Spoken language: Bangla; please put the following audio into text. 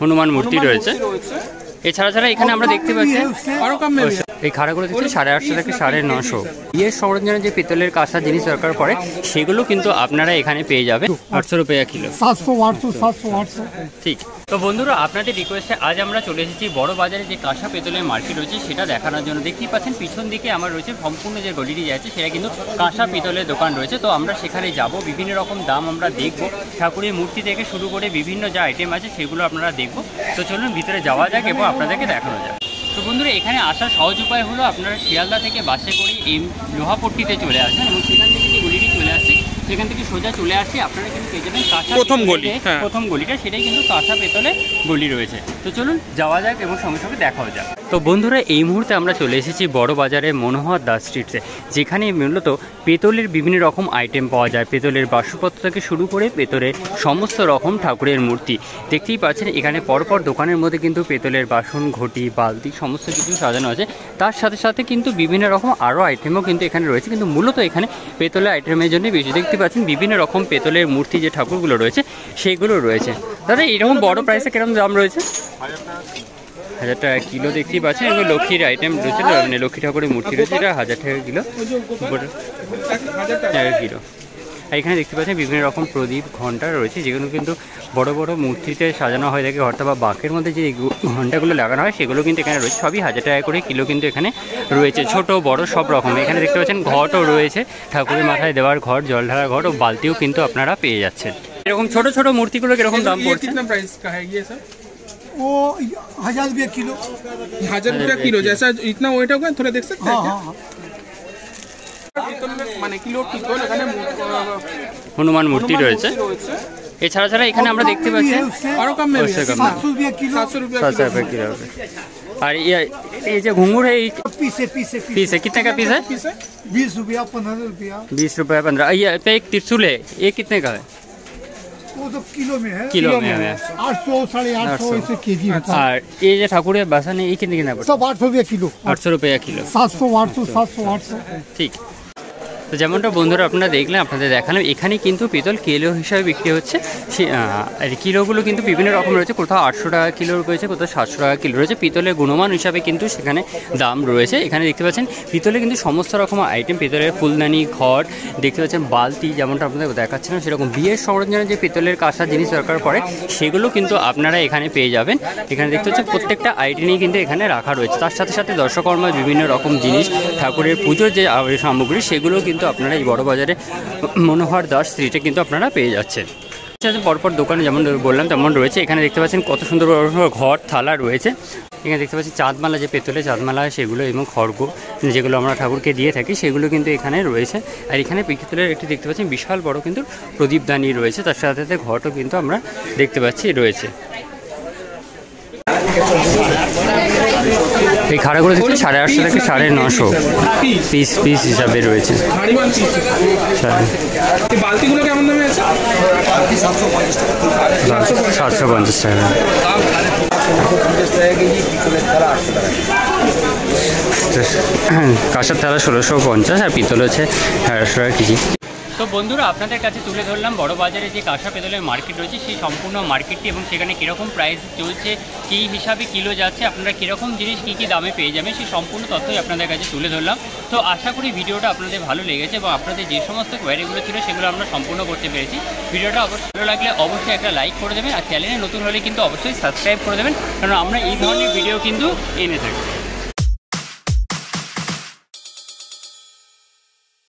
হনুমান মূর্তি রয়েছে। এছাড়া ছাড়া এখানে আমরা দেখতে পাচ্ছি এই খাড়াগুলো দেখছি 850 থেকে 950। বিয়ের সরঞ্জামে যে পিতলের কাঁসা জিনিস দরকার পড়ে সেগুলো কিন্তু আপনারা এখানে পেয়ে যাবেন 800 রুপিয়া কিলো। 700 ঠিক। তো বন্ধুরা, আপনাদের রিকোয়েস্টে আজ আমরা চলে এসেছি বড় বাজারে যে কাঁসা পেতলের মার্কেট রয়েছে সেটা দেখানোর জন্য। দেখতেই পাচ্ছেন পিছন দিকে আমার রয়েছে সম্পূর্ণ যে গলিটি যাচ্ছে সেটা কিন্তু কাঁসা পিতলের দোকান রয়েছে। তো আমরা সেখানে যাব, বিভিন্ন রকম দাম আমরা দেখব, ঠাকুরের মূর্তি থেকে শুরু করে বিভিন্ন যা আইটেম আছে সেগুলো আপনারা দেখব। তো চলুন ভিতরে যাওয়া যাক এবং আপনাদেরকে দেখানো যাক। তো বন্ধুরা, এখানে আসার সহজ উপায় হলো আপনারা শিয়ালদা থেকে বাসে করে এই লোহাপট্টিতে চলে আসবেন এবং সেখান থেকে যে গলিটি চলে আসছে সেখান থেকে সোজা চলে আসি আপনারা কিন্তু পেয়ে যাবেন কাঁসা প্রথম গলিটা, সেটাই কিন্তু কাঁসা পেতলে গলি রয়েছে। তো চলুন যাওয়া যাক এবং সঙ্গে সঙ্গে দেখাও যাক। তো বন্ধুরা, এই মুহূর্তে আমরা চলে এসেছি বড় বাজারে মনোহর দাস স্ট্রিটসে, যেখানে মূলত পেতলের বিভিন্ন রকম আইটেম পাওয়া যায়। পেতলের বাসপত্র থেকে শুরু করে পেতলের সমস্ত রকম ঠাকুরের মূর্তি দেখতেই পাচ্ছেন। এখানে পরপর দোকানের মধ্যে কিন্তু পেতলের বাসন, ঘটি, বালতি সমস্ত কিছু সাজানো আছে। তার সাথে সাথে কিন্তু বিভিন্ন রকম আরও আইটেমও কিন্তু এখানে রয়েছে, কিন্তু মূলত এখানে পেতলের আইটেমের জন্য বেশি। দেখতে পাচ্ছেন বিভিন্ন রকম পেতলের মূর্তি যে ঠাকুরগুলো রয়েছে সেগুলো রয়েছে। দাদা, এরকম বড় প্রাইসে কিরকম দাম রয়েছে? 1000 টাকা কিলো দেখতেই পাচ্ছেন। এবং লক্ষ্মীর আইটেম রয়েছে, মানে লক্ষ্মী ঠাকুরের মূর্তি রয়েছে, এটা 1000 টাকা কিলো, 1000 টাকা কিলো। আর এখানে দেখতে পাচ্ছেন বিভিন্ন রকম প্রদীপ, ঘণ্টা রয়েছে, যেগুলো কিন্তু বড় বড় মূর্তিতে সাজানো হয়ে থাকে ঘরটা, বা বাঁকের মধ্যে যে ঘণ্টাগুলো লাগানো হয় সেগুলো কিন্তু এখানে রয়েছে। সবই 1000 টাকা করে কিলো কিন্তু এখানে রয়েছে, ছোট বড় সব রকম। এখানে দেখতে পাচ্ছেন ঘটও রয়েছে, ঠাকুরের মাথায় দেওয়ার ঘট, জল ঢালার ঘট ও বালতিও কিন্তু আপনারা পেয়ে যাচ্ছেন। এরকম ছোট ছোট মূর্তিগুলো কিরকম দাম পড়ছে? वो 1000 रुपया किलो। 1000 रुपया किलो जैसा इतना वेट होगा थोड़ा देख सकते हैं? মানে কিলো পিতল এখানে হনুমান মূর্তি রয়েছে। এছাড়া ছাড়া এখানে আমরা দেখতে পাচ্ছি আরো কম में 700 रुपया किलो। 700 रुपया किलो। और ये जो घुंघरू है पीस है कितने का पीस है? 20 रुपया 15 रुपया। 20 रुपया 15। ये पे एक त्रिशूल है, ये कितने का है? वो तो किलो में है। किलो में है 800 850 ऐसे केजी होता है। और ये जो ठाकुर है बासन है ये कितने का पड़ता है? सब 800 रुपया किलो। 800 रुपया किलो। 700 800 700 800। ঠিক। তো যেমনটা বন্ধুরা আপনারা দেখলেন, আপনাদের দেখালাম, এখানে কিন্তু পিতল কিলো হিসাবে বিক্রি হচ্ছে। কিলোগুলো কিন্তু বিভিন্ন রকম রয়েছে, কোথাও 800 টাকা কিলো রয়েছে, কোথাও 700 টাকা কিলো রয়েছে। পিতলের গুণমান হিসাবে কিন্তু সেখানে দাম রয়েছে। এখানে দেখতে পাচ্ছেন পিতলে কিন্তু সমস্ত রকম আইটেম, পিতলের ফুলদানি, ঘট দেখতে পাচ্ছেন, বালতি যেমনটা আপনাদের দেখাচ্ছিলাম সেরকম। বিয়ের সরঞ্জামে যে পিতলের কাঁসা জিনিস দরকার পড়ে সেগুলো কিন্তু আপনারা এখানে পেয়ে যাবেন। এখানে দেখতে পাচ্ছেন প্রত্যেকটা আইটেমই কিন্তু এখানে রাখা রয়েছে। তার সাথে সাথে দর্শকর্মার বিভিন্ন রকম জিনিস, ঠাকুরের পুজোর যে সামগ্রী সেগুলো কিন্তু আপনারা এই বড় বাজারে মনোহর দাস স্ট্রিটে কিন্তু আপনারা পেয়ে যাচ্ছেন। পরপর দোকানে যেমন বললাম তেমন রয়েছে। এখানে দেখতে পাচ্ছেন কত সুন্দর ঘট, থালা রয়েছে। এখানে দেখতে পাচ্ছি চাঁদমালা, যে পেতলের চাঁদমালা সেগুলো, এবং খড়গ যেগুলো আমরা ঠাকুরকে দিয়ে থাকি সেগুলো কিন্তু এখানে রয়েছে। আর এখানে পিতলের একটি দেখতে পাচ্ছেন বিশাল বড় কিন্তু প্রদীপদানি রয়েছে, তার সাথে সাথে ঘটও কিন্তু আমরা দেখতে পাচ্ছি রয়েছে। এই খাড়াগুলো দেখছি 850 থেকে 950 পিস হিসাবে রয়েছে। বালতিগুলো কেমন দামে আছে? 750 টাকা। কাঁসার থালা 1650 আর পিতল হচ্ছে 1100 টাকা কেজি। তো বন্ধুরা, আপনাদের কাছে তুলে ধরলাম বড় বাজারে যে কাঁসা পেতলের মার্কেট রয়েছে সেই সম্পূর্ণ মার্কেটটি, এবং সেখানে কীরকম প্রাইস চলছে, কী হিসাবে কিলো যাচ্ছে, আপনারা কীরকম জিনিস কী কী দামে পেয়ে যাবেন সেই সম্পূর্ণ তথ্যই আপনাদের কাছে তুলে ধরলাম। তো আশা করি ভিডিওটা আপনাদের ভালো লেগেছে এবং আপনাদের যে সমস্ত কোয়ারিগুলো ছিল সেগুলো আমরা সম্পূর্ণ করতে পেরেছি। ভিডিওটা অবশ্যই ভালো লাগলে অবশ্যই একটা লাইক করে দেবেন, আর চ্যানেলে নতুন হলে কিন্তু অবশ্যই সাবস্ক্রাইব করে দেবেন, কারণ আমরা এই ধরনের ভিডিও কিন্তু এনে থাকি।